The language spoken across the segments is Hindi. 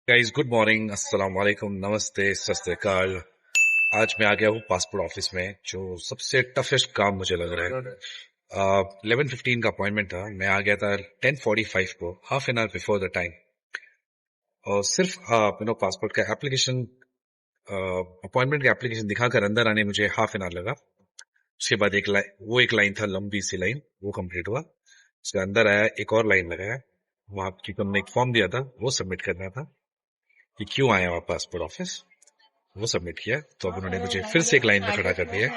गाइस, गुड मॉर्निंग, अस्सलाम वालेकुम, नमस्ते, सत श्री अकाल। आज मैं आ गया हूँ पासपोर्ट ऑफिस में, जो सबसे टफेस्ट काम मुझे लग रहा है। 11:15 का अपॉइंटमेंट था। मैं आ गया था 10:45 को, half an hour before the time. और सिर्फ पासपोर्ट का एप्लीकेशन, अपॉइंटमेंट का एप्लीकेशन दिखाकर अंदर आने मुझे हाफ एन आवर लगा। उसके बाद एक लाइन था, लंबी सी लाइन, वो कंप्लीट हुआ। उसके अंदर आया, एक और लाइन लगाया। वहां की तुमने एक फॉर्म दिया था, वो सबमिट करना था कि क्यों आया वहां पासपोर्ट ऑफिस। वो सबमिट किया तो अब उन्होंने मुझे फिर से एक लाइन में खड़ा कर दिया,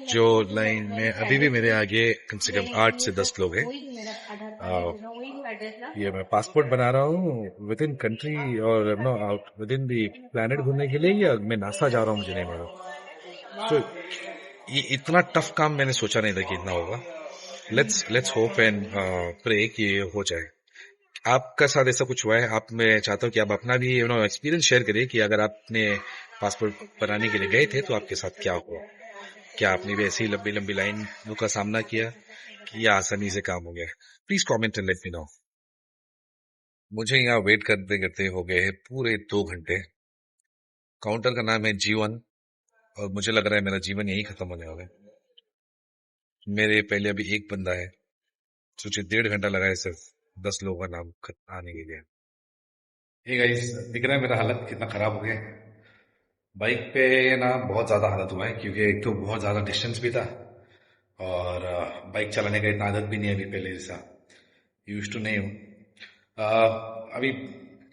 जो लाइन में अभी भी मेरे आगे कम से कम 8 से 10 लोग हैं। ये मैं पासपोर्ट बना रहा हूँ विद इन कंट्री और no out within the planet घूमने के लिए, या मैं नासा जा रहा हूँ, मुझे नहीं मालूम। तो ये इतना टफ काम मैंने सोचा नहीं था कि इतना होगा। लेट्स होप एंड प्रे कि ये हो जाए। आपका साथ ऐसा कुछ हुआ है? आप, मैं चाहता हूँ कि आप अपना भी एक्सपीरियंस शेयर करिए कि अगर आपने पासपोर्ट बनाने के लिए गए थे तो आपके साथ क्या हुआ। क्या आपने भी ऐसी लंबी लंबी लाइनों का सामना किया कि या आसानी से काम हो गया? Please comment and let me know. मुझे यहाँ वेट करते करते हो गए पूरे 2 घंटे। काउंटर का नाम है जीवन, और मुझे लग रहा है मेरा जीवन यही खत्म होने वाला है। मेरे पहले अभी एक बंदा है, सोचिए 1.5 घंटा लगा है सिर्फ 10 लोगों का नाम आने के लिए। ये गाइस, दिख रहा है मेरा हालत कितना खराब हो गया है। बाइक पे ना बहुत ज्यादा हालत हुआ है, क्योंकि एक तो बहुत ज्यादा डिस्टेंस भी था, और बाइक चलाने का इतना आदत भी नहीं है अभी पहले जैसा, यूज टू नहीं हूँ। अभी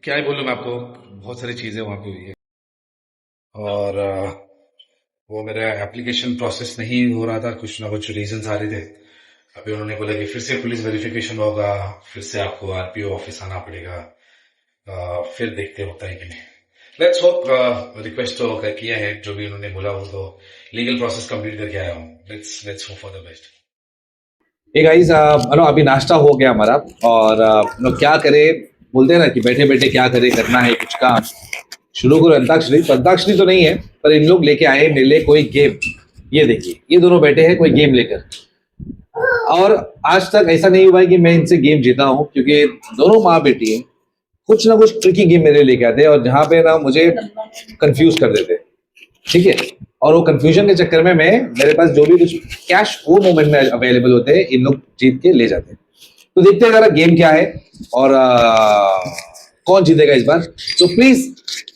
क्या ही बोलूँ मैं आपको, बहुत सारी चीजें वहां पे हुई है। और वो मेरा एप्लीकेशन प्रोसेस नहीं हो रहा था, कुछ ना कुछ रीजन आ रहे थे। अभी उन्होंने बोला कि फिर से पुलिस वेरिफिकेशन होगा, फिर से आपको आरपीओ ऑफिस आना पड़ेगा। फिर देखते होता है कि नहीं। Let's hope. रिक्वेस्ट तो किया है, जो भी उन्होंने बोला वो तो लीगल प्रोसेस कंप्लीट करके आया हूँ। Let's hope for the best. Hey guys, अभी नाश्ता हो गया हमारा, और क्या करे, बोलते हैं ना कि बैठे बैठे क्या करे, करना है कुछ काम। शुरू करो अंताक्षरी। तो अंताक्षरी तो नहीं है, पर इन लोग लेके आए मेरे लिए कोई गेम। ये देखिए, ये दोनों बैठे हैं कोई गेम लेकर, और आज तक ऐसा नहीं हुआ है कि मैं इनसे गेम जीता हूँ, क्योंकि दोनों माँ बेटी हैं। कुछ ना कुछ ट्रिकी गेम मेरे लेके आते हैं, और जहां पे ना मुझे कंफ्यूज कर देते हैं। ठीक है, और वो कंफ्यूजन के चक्कर में मैं, मेरे पास जो भी कुछ कैश वो मोमेंट में अवेलेबल होते हैं, इन लोग जीत के ले जाते हैं। तो देखते हैं जरा गेम क्या है, और कौन जीतेगा इस बार। So please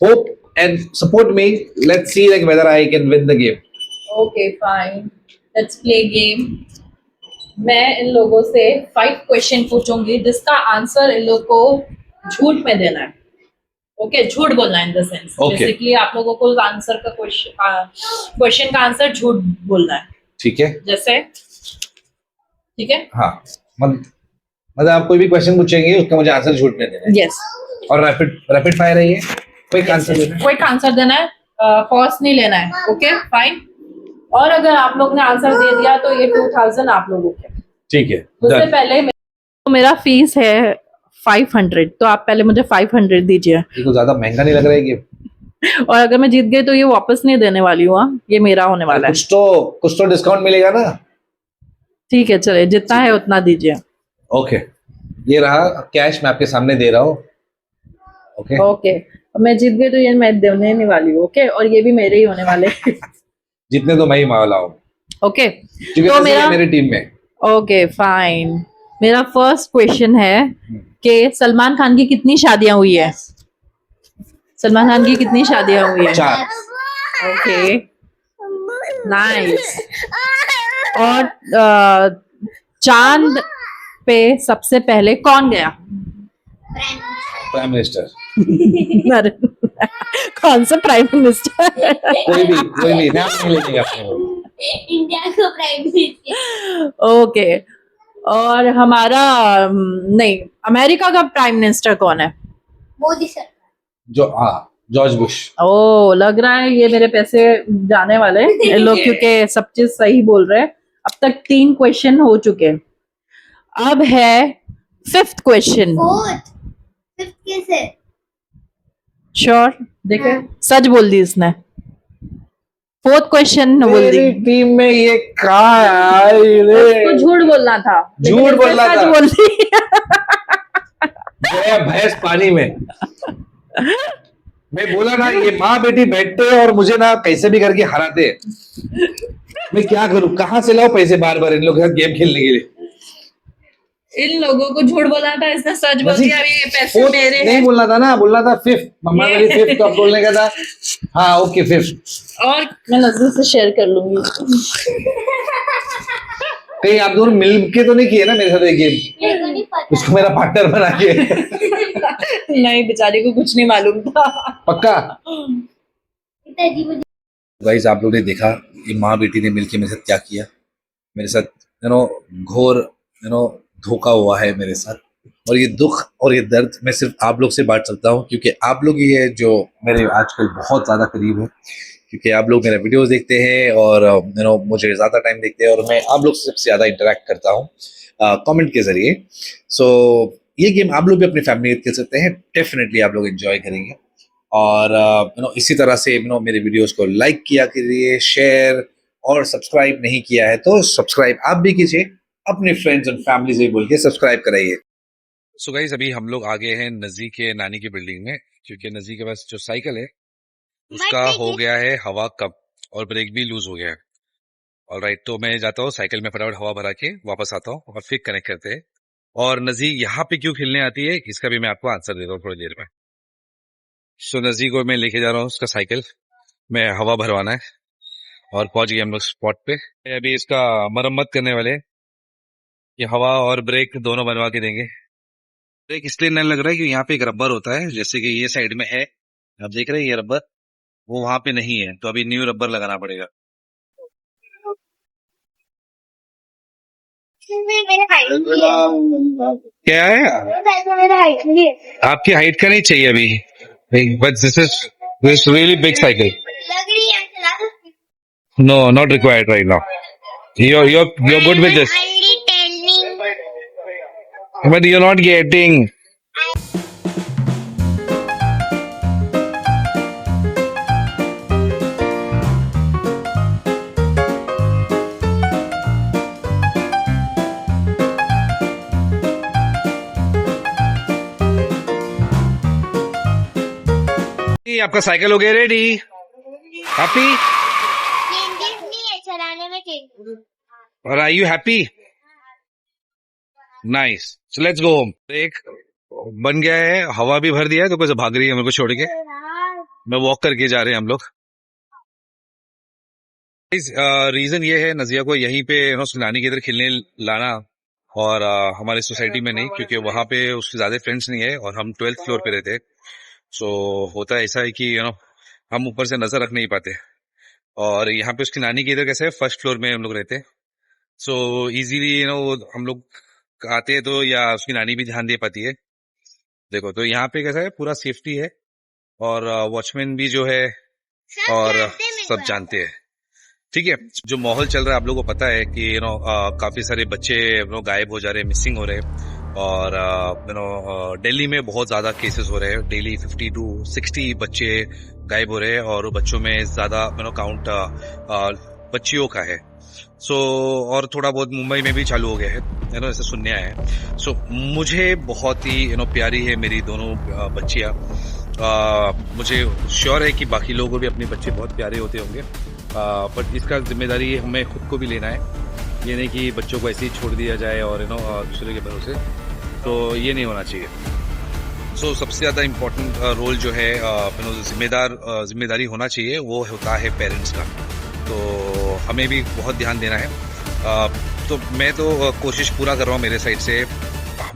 hope and support me. Let's see like whether I can win the game. Okay fine, let's play game. मैं इन लोगों से 5 क्वेश्चन पूछूंगी, जिसका आंसर इन लोग को झूठ में देना है। ओके, झूठ बोलना है इन द सेंस, बेसिकली आप लोगों को आंसर का क्वेश्चन का आंसर झूठ बोलना है। ठीक है, जैसे, ठीक है? हाँ, मतलब आप कोई भी क्वेश्चन पूछेंगे, उसका मुझे आंसर झूठ में देना है। यस। और रैपिड फायर है ये, क्विक आंसर देना है। क्विक आंसर देना है, फॉल्स नहीं लेना है। Okay fine. और अगर आप लोग ने आंसर दे दिया तो ये 2000 आप लोगों के। ठीक है, उससे पहले मेरा फीस है 500, तो आप पहले मुझे 500 दीजिए। ये तो ज्यादा महंगा नहीं लग रहा है गेम। और अगर मैं जीत गई तो ये वापस नहीं देने वाली हूँ, ये मेरा होने वाला है। कुछ तो डिस्काउंट मिलेगा ना। ठीक है, चलिए, जितना है उतना दीजिए। ओके, ये रहा कैश, मैं आपके सामने दे रहा हूँ। ओके ओके, मैं जीत गई तो ये मैं देने नहीं वाली हूँ। ओके, और ये भी मेरे ही होने वाले। जितने तो मैं ही मांग लाऊं। ओके, तो मेरी टीम में। Okay fine. मेरा फर्स्ट क्वेश्चन है कि सलमान खान की कितनी शादियां हुई है? सलमान खान की कितनी शादियां हुई है? 4। Okay, nice. और चांद पे सबसे पहले कौन गया? Prime minister. अरे, कौन सा प्राइम मिनिस्टर? कोई भी नाम नहीं लेंगे अपने। इंडिया का प्राइम मिनिस्टर। ओके, और हमारा नहीं, अमेरिका का प्राइम मिनिस्टर कौन है? मोदी सर। George Bush. ओ, लग रहा है ये मेरे पैसे जाने वाले हैं लोग, क्योंकि सब चीज सही बोल रहे हैं। अब तक 3 क्वेश्चन हो चुके। अब है 5th क्वेश्चन। फिफ्थ कैसे? श्योर, देखे, सच बोल दी इसने। 4th क्वेश्चन बोल दी। टीम में ये कहाँ है? उसको झूठ बोलना था, झूठ बोलना था। सच बोल दी। गया भैंस पानी में। मैं बोला ना, ये माँ बेटी बैठते हैं और मुझे ना कैसे भी करके हराते हैं। मैं क्या करूं, कहाँ से लाऊं पैसे बार बार इन लोगों के साथ गेम खेलने के लिए। इन लोगों को झूठ बोला था, इसने सच बोल दिया। अभी ये पैसे फोर्थ मेरे नहीं हैं। बोलना था ना, बोलना था फिफ्थ। मम्मा मेरी फिफ्थ, तो अब बोलने का था हाँ ओके फिफ्थ। और मैं नजर से शेयर कर लूंगी। कहीं आप दोनों मिल के तो नहीं किए ना मेरे साथ ये गेम? मेरे को नहीं पता। उसको मेरा पार्टनर बना के। नहीं, बेचारी को कुछ नहीं मालूम था। पक्का इतना अजीब अजीब। गाइस, आप लोग ने देखा ये माँ बेटी ने मिलके मेरे साथ क्या किया। मेरे साथ घोर धोखा हुआ है मेरे साथ। और ये दुख और ये दर्द मैं सिर्फ आप लोग से बांट सकता हूँ, क्योंकि आप लोग ही है जो मेरे आजकल बहुत ज़्यादा करीब है। क्योंकि आप लोग मेरे वीडियोस देखते हैं और मुझे ज़्यादा टाइम देखते हैं, और मैं आप लोग से सबसे ज़्यादा इंटरेक्ट करता हूँ कमेंट के ज़रिए। सो ये गेम आप लोग भी अपनी फैमिली के खेल सकते हैं, डेफिनेटली आप लोग एंजॉय करेंगे। और इसी तरह से मेरे वीडियोस को लाइक किया करिए, शेयर, और सब्सक्राइब नहीं किया है तो सब्सक्राइब आप भी कीजिए, अपने फ्रेंड्स एंड फैमिली से बोल के सब्सक्राइब कराइए। सो गाइस, अभी हम लोग आ गए हैं नजी के नानी की बिल्डिंग में, क्योंकि नजी के पास जो साइकिल है उसका हो गया है हवा कम, और ब्रेक भी लूज हो गया है। ऑलराइट, तो मैं जाता हूँ साइकिल में, फटाफट हवा भरा के वापस आता हूँ और फिर कनेक्ट करते हैं। और नजी यहाँ पे क्यों खेलने आती है इसका भी मैं आपको आंसर देता हूँ थोड़ी देर में। सो नजी को मैं लेके जा रहा हूँ उसका साइकिल में हवा भरवाना है, और पहुंच गए हम लोग स्पॉट पे। अभी इसका मरम्मत करने वाले हैं, ये हवा और ब्रेक दोनों बनवा के देंगे। ब्रेक इसलिए नहीं लग रहा है कि यहाँ पे एक रबर होता है, जैसे कि ये साइड में है, आप देख रहे हैं ये रबर, वो वहां पे नहीं है, तो अभी न्यू रबर लगाना पड़ेगा। मेरे हाइट नहीं है। क्या है? मेरे हाइट नहीं है। आपकी हाइट का नहीं चाहिए अभी, but this really big cycle. लग रही है, चला सकती no, not required right now. You're good with this, only telling। but you're not getting. आपका साइकिल हो गया रेडी? हैप्पी? चेंजेस नहीं है चलाने में, चेंजेस। और are you happy? Nice, so let's go home. एक बन गया है, हवा भी भर दिया है, तो कैसे भाग रही है मेरे को छोड़ के। मैं वॉक करके जा रहे हैं हम लोग। रीजन ये है नजिया को यहीं पे सुनानी के इधर खेलने लाना, और हमारे सोसाइटी में नहीं, क्योंकि वहां पे उसके ज्यादा फ्रेंड्स नहीं है, और हम 12th फ्लोर पे रहते हैं। सो होता है ऐसा है कि हम ऊपर से नजर रख नहीं पाते, और यहाँ पे उसकी नानी के इधर कैसे है, फर्स्ट फ्लोर में हम लोग रहते हैं। सो इजीली हम लोग आते हैं तो, या उसकी नानी भी ध्यान दे पाती है। देखो, तो यहाँ पे कैसा है, पूरा सेफ्टी है, और वॉचमैन भी जो है, और सब जानते हैं। ठीक है, जो माहौल चल रहा है आप लोगों को पता है कि काफी सारे बच्चे गायब हो जा रहे हैं, मिसिंग हो रहे हैं, और दिल्ली में बहुत ज्यादा केसेस हो रहे हैं। डेली 50 to 60 बच्चे गायब हो रहे हैं, और बच्चों में ज्यादा काउंट बच्चियों का है। सो और थोड़ा बहुत मुंबई में भी चालू हो गया है ऐसे सुनने आए हैं। सो मुझे बहुत ही प्यारी है मेरी दोनों बच्चियां। मुझे श्योर है कि बाकी लोगों को भी अपने बच्चे बहुत प्यारे होते होंगे, बट इसका जिम्मेदारी हमें खुद को भी लेना है। ये नहीं कि बच्चों को ऐसे ही छोड़ दिया जाए और दूसरे के भरोसे, तो ये नहीं होना चाहिए। सो सबसे ज़्यादा इम्पोर्टेंट रोल जो है जिम्मेदारी होना चाहिए, वो होता है पेरेंट्स का। तो हमें भी बहुत ध्यान देना है। तो मैं तो कोशिश पूरा कर रहा हूँ मेरे साइड से,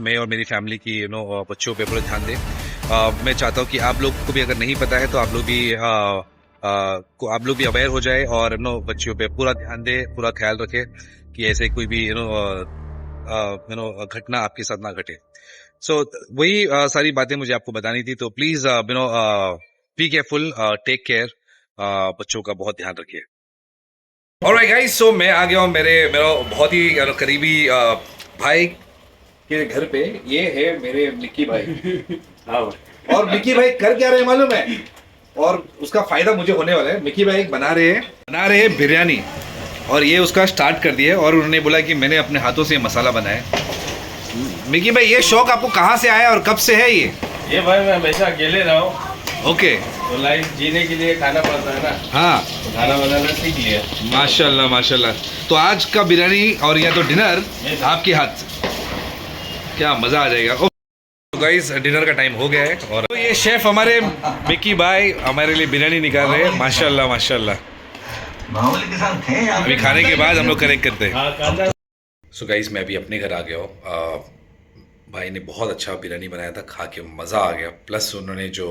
मैं और मेरी फैमिली की बच्चों पे पूरा ध्यान दें। मैं चाहता हूँ कि आप लोग को भी अगर नहीं पता है तो आप लोग भी अवेयर हो जाए, और बच्चियों पे पूरा ध्यान दे, पूरा ख्याल रखे कि ऐसे कोई भी घटना आपके साथ ना घटे। सो वही सारी बातें मुझे आपको बतानी थी। तो please be careful, take care, बच्चों का बहुत ध्यान रखिए। ऑलराइट गाइस, सो मैं आ गया हूँ मेरा बहुत ही करीबी भाई के घर पे। ये है मेरे निक्की भाई। और मिकी भाई कर क्या रहे मालूम है, और उसका फायदा मुझे होने वाला है। मिकी भाई बना रहे हैं बिरयानी, और ये उसका स्टार्ट कर दिया, और उन्होंने बोला कि मैंने अपने हाथों से मसाला बनाया। मिकी भाई, ये शौक आपको कहाँ से आया और कब से है ये? भाई मैं हमेशा अकेले रहा हूँ, ओके तो लाइफ जीने के लिए खाना पड़ता है ना, हाँ तो खाना बनाना सीख लिया। माशाल्लाह माशाल्लाह। तो आज का बिरयानी और या तो डिनर आपके हाथ से, क्या मज़ा आ जाएगा। तो गाइस डिनर का टाइम हो गया है और तो ये शेफ हमारे मिक्की भाई हमारे लिए बिरयानी निकाल रहे हैं। माशाल्लाह माशाल्लाह। अभी खाने के बाद हम लोग कनेक्ट करते हैं। सो गाइस मैं अभी अपने घर आ गया हूँ। भाई ने बहुत अच्छा बिरयानी बनाया था, खा के मज़ा आ गया। प्लस उन्होंने जो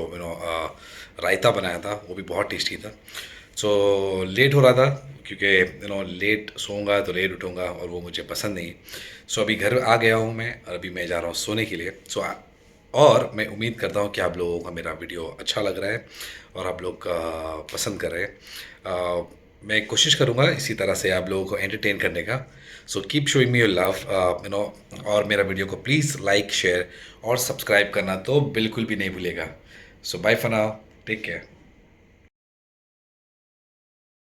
रायता बनाया था वो भी बहुत टेस्टी था। सो लेट हो रहा था क्योंकि लेट सोऊंगा तो लेट उठूंगा और वो मुझे पसंद नहीं। सो अभी घर आ गया हूँ मैं और अभी मैं जा रहा हूँ सोने के लिए। और मैं उम्मीद करता हूँ कि आप लोगों को मेरा वीडियो अच्छा लग रहा है और आप लोग पसंद कर रहे हैं। मैं कोशिश करूँगा इसी तरह से आप लोगों को एंटरटेन करने का। So keep showing me your love और मेरा वीडियो को प्लीज़ लाइक शेयर और सब्सक्राइब करना तो बिल्कुल भी नहीं भूलेगा। So bye for now, take care.